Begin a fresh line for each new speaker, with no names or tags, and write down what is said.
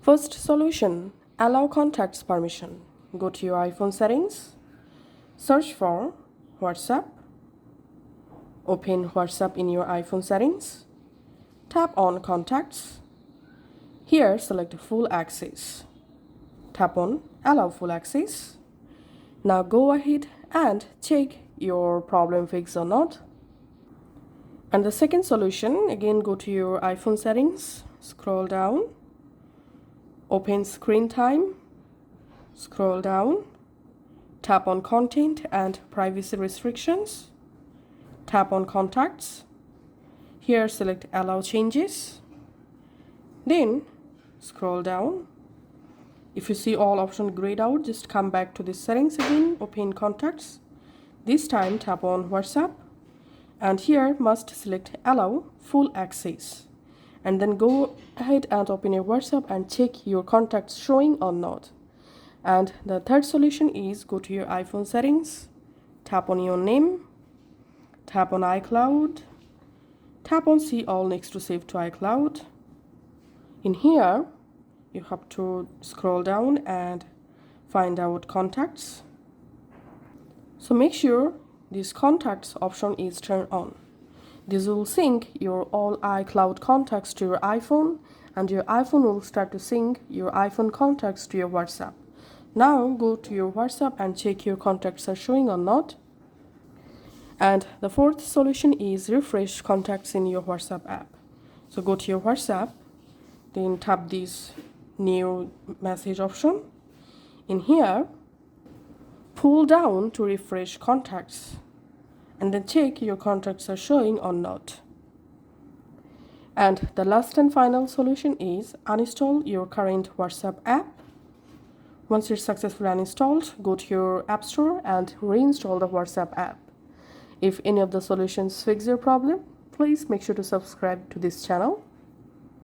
First solution, allow contacts permission. Go to your iPhone settings, search for WhatsApp, open WhatsApp in your iPhone settings, tap on contacts. Here select full access. Tap on allow full access. Now go ahead and check your problem fixed or not. And the second solution, again go to your iPhone settings, scroll down, open screen time, scroll down, tap on content and privacy restrictions, tap on contacts. Here select allow changes, then scroll down. If you see all options grayed out, just come back to the settings again, open contacts. This time tap on WhatsApp, and here must select allow full access, and then go ahead and open your WhatsApp and check your contacts showing or not. And the third solution is go to your iPhone settings, tap on your name, tap on iCloud, tap on see all next to save to iCloud. In here you have to scroll down and find out contacts. So make sure this contacts option is turned on. This will sync your all iCloud contacts to your iPhone, and your iPhone will start to sync your iPhone contacts to your WhatsApp. Now go to your WhatsApp and check your contacts are showing or not. And the fourth solution is refresh contacts in your WhatsApp app. So go to your WhatsApp, then tap this new message option. In here, pull down to refresh contacts, and then check your contacts are showing or not. And the last and final solution is uninstall your current WhatsApp app. Once it's successfully uninstalled, go to your App Store and reinstall the WhatsApp app. If any of the solutions fix your problem, please make sure to subscribe to this channel.